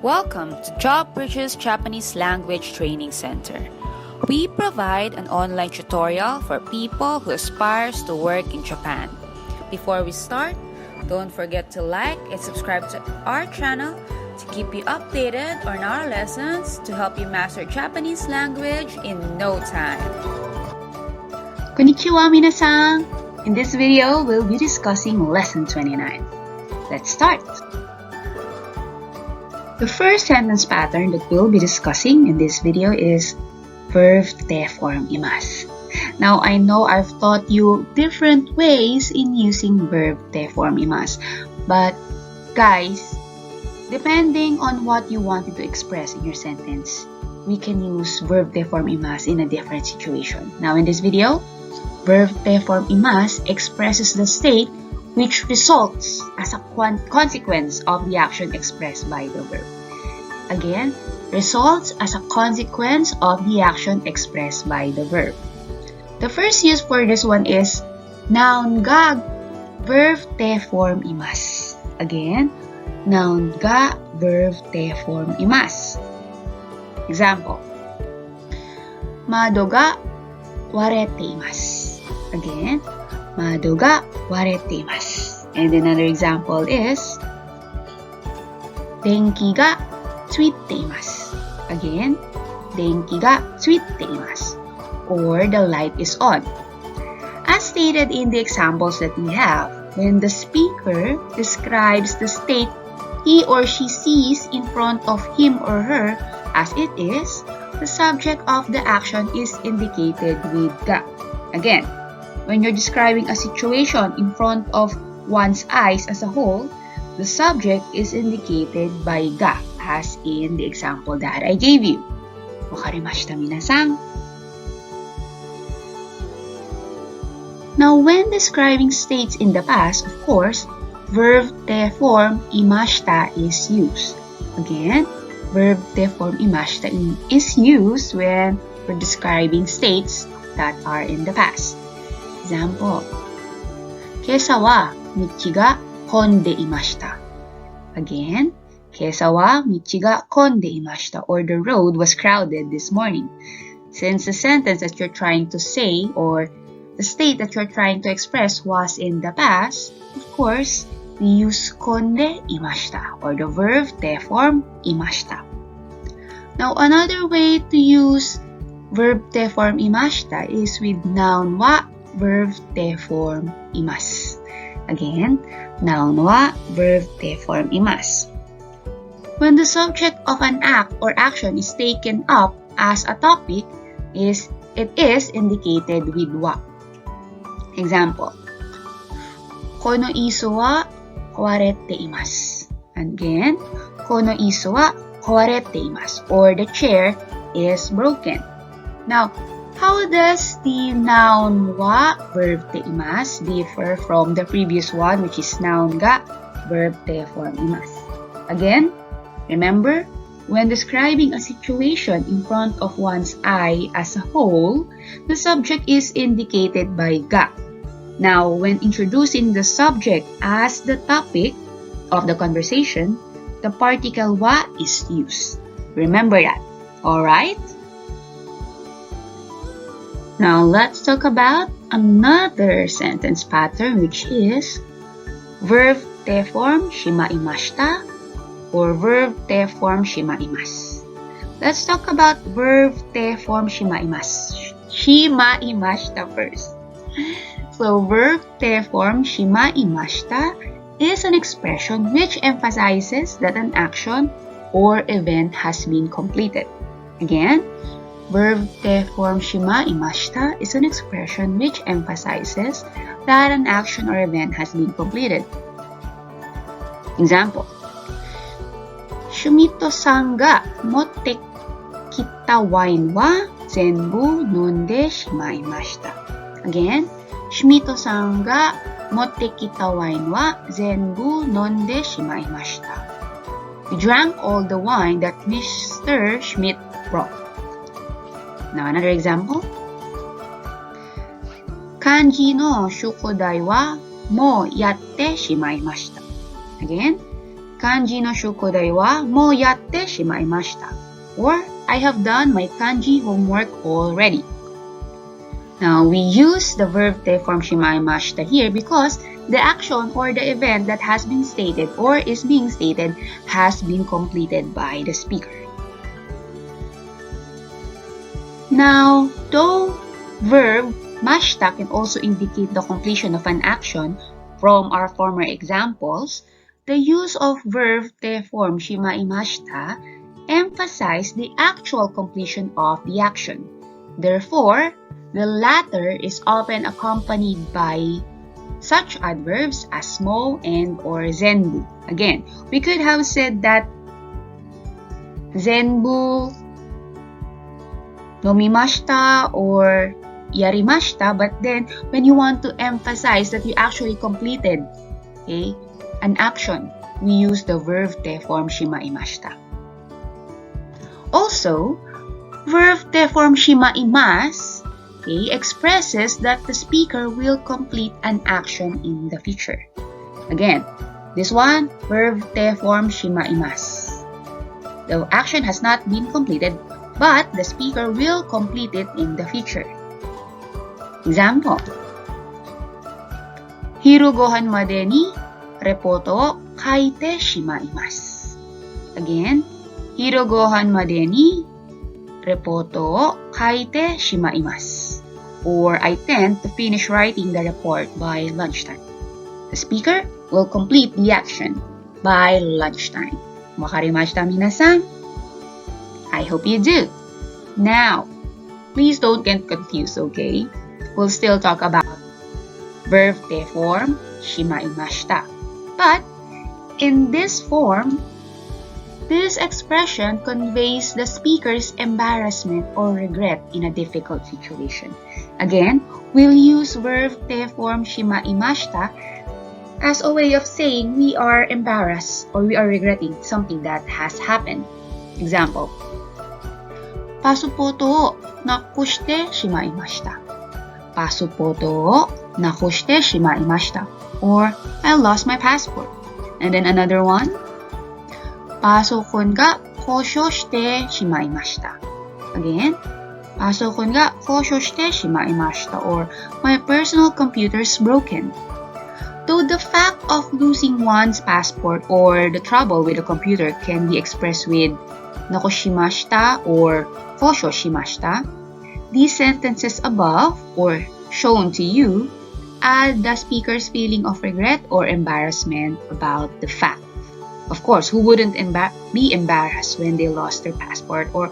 Welcome to JobBridge's Japanese Language Training Center. We provide an online tutorial for people who aspires to work in Japan. Before we start, don't forget to like and subscribe to our channel to keep you updated on our lessons to help you master Japanese language in no time. Konnichiwa minasan! In this video, we'll be discussing lesson 29. Let's start! The first sentence pattern that we'll be discussing in this video is verb te form imasu. Now, I know I've taught you different ways in using verb te form imasu, but guys, depending on what you wanted to express in your sentence, we can use verb te form imasu in a different situation. Now, in this video, verb te form imasu expresses the state which results as a consequence of the action expressed by the verb. Again, results as a consequence of the action expressed by the verb. The first use for this one is noun ga verb te form imasu. Again, noun ga verb te form imasu. Example, Mado ga warete imasu. Again, Mado ga warete imasu. And another example is Denki ga tsuite imasu. Again, Denki ga tsuite imasu. Or the light is on. As stated in the examples that we have, when the speaker describes the state he or she sees in front of him or her as it is, the subject of the action is indicated with ga. Again, when you're describing a situation in front of one's eyes as a whole, the subject is indicated by ga, as in the example that I gave you. Wakarimashita minasan? Now, when describing states in the past, of course, verb te form imashita is used. Again, verb te form imashita is used when we're describing states that are in the past. Example, Kesa wa michi ga konde imashita. Again, Kesa wa michi ga konde imashita, or the road was crowded this morning. Since the sentence that you're trying to say or the state that you're trying to express was in the past, of course, we use konde imashita, or the verb te form imashita. Now, another way to use verb te form imashita is with noun wa verb te form imasu. Again, noun wa verb te form imasu. When the subject of an act or action is taken up as a topic, it is indicated with wa. Example, Kono iso wa kawarete imasu. Again, Kono iso wa kawarete imasu, or the chair is broken. Now, how does the noun wa verb te imasu differ from the previous one, which is noun ga verb te form imasu? Again, remember, when describing a situation in front of one's eye as a whole, the subject is indicated by ga. Now, when introducing the subject as the topic of the conversation, the particle wa is used. Remember that, alright? Now, let's talk about another sentence pattern, which is verb te form shimaimashita or verb te form shimaimasu. Let's talk about verb te form shimaimasu. Shimaimashita first. So, verb te form shimaimashita is an expression which emphasizes that an action or event has been completed. Again, verb te form shimaimashita is an expression which emphasizes that an action or event has been completed. Example, Shumito-san ga motte kita wine wa zenbu nonde shimaimashita. Again, Shumito-san ga motte kita wine wa zenbu nonde shimaimashita. We drank all the wine that Mr. Schmidt brought. Now, another example. Kanji no shukodai wa mo yatte shimaimashita. Again, kanji no shukodai wa mou yatte shimaimashita. Or, I have done my kanji homework already. Now, we use the verb te form shimaimashita here because the action or the event that has been stated or is being stated has been completed by the speaker. Now, though verb mashita can also indicate the completion of an action from our former examples, the use of verb te form shimaimashita emphasize the actual completion of the action. Therefore, the latter is often accompanied by such adverbs as mo and or zenbu. Again, we could have said that zenbu nomimashita or yarimashita, but then when you want to emphasize that you actually completed an action, we use the verb te form shimaimashita. Also, verb te form shimaimas expresses that the speaker will complete an action in the future. Again, this one, verb te form shimaimas. The action has not been completed, but the speaker will complete it in the future. Example, Hiru gohan made ni reporto o kaite shimaimasu. Again, Hiru gohan made ni reporto o kaite shimaimasu. Or I tend to finish writing the report by lunchtime. The speaker will complete the action by lunchtime. Wakarimashita minasan? I hope you do. Now, please don't get confused, okay? We'll still talk about verb te form shimaimashita. But in this form, this expression conveys the speaker's embarrassment or regret in a difficult situation. Again, we'll use verb te form shimaimashita as a way of saying we are embarrassed or we are regretting something that has happened. Example, Pasupoto o nakushite shimaimashita. Pasupoto o nakushite shimaimashita. Or, I lost my passport. And then another one, Pasokon ga kosho shite shimaimashita. Again, pasokon ga kosho shite shimaimashita. Or, my personal computer's broken. Though the fact of losing one's passport or the trouble with the computer can be expressed with nakoshimashita or koshoshimashita, these sentences above or shown to you add the speaker's feeling of regret or embarrassment about the fact. Of course, who wouldn't be embarrassed when they lost their passport, or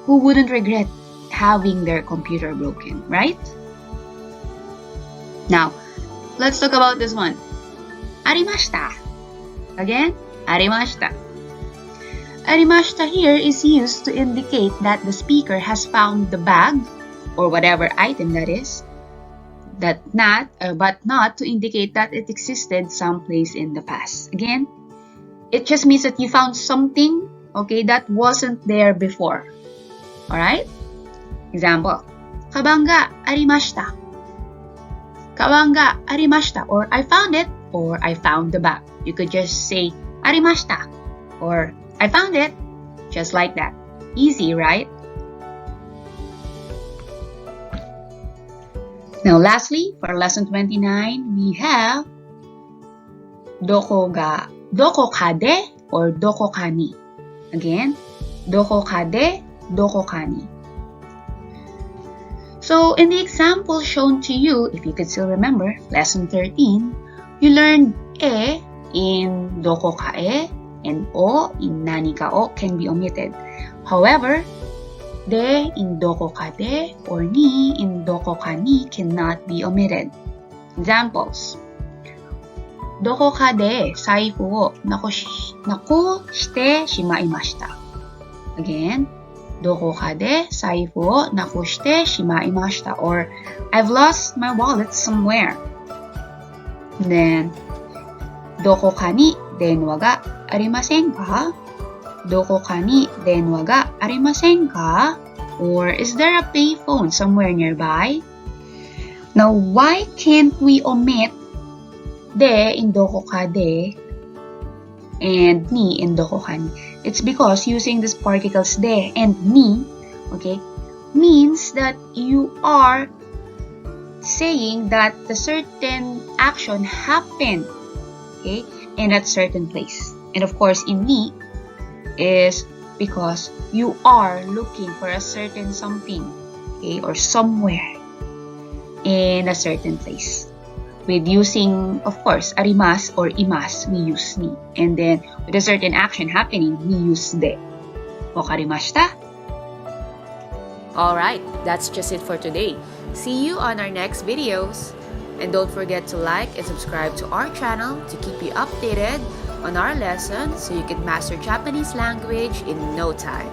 who wouldn't regret having their computer broken, right? Now, let's talk about this one. Arimashita. Again, arimashita. Arimashita here is used to indicate that the speaker has found the bag or whatever item that is, but not to indicate that it existed someplace in the past. Again, it just means that you found something, that wasn't there before. Alright? Example, Kabanga arimashita. Kabanga arimashita. Or I found it, or I found the bag. You could just say arimashita, or I found it, just like that. Easy, right? Now lastly, for lesson 29, we have dokokade or dokokani. Again, dokokade, dokokani. So in the example shown to you, if you could still remember, lesson 13, you learned e in dokokae and o in nanikao can be omitted. However, de in dokokade or ni in dokokani cannot be omitted. Examples, dokokade saifu o nakushite shimaimashita. Again, dokokade saifu o nakushite shimaimashita. Or, I've lost my wallet somewhere. Then, dokoka ni denwa ga arimasen ka? Dokoka ni denwa ga arimasen ka? Or, is there a payphone somewhere nearby? Now, why can't we omit de in dokokade and ni in dokokan. It's because using these particles de and ni, okay, means that you are saying that the certain action happened, okay, in that certain place. And of course, in ni is because you are looking for a certain something, okay, or somewhere in a certain place. With using, of course, arimas or imas, we use ni. And then, with a certain action happening, we use de. Wakarimashita? Alright, that's just it for today. See you on our next videos. And don't forget to like and subscribe to our channel to keep you updated on our lessons so you can master Japanese language in no time.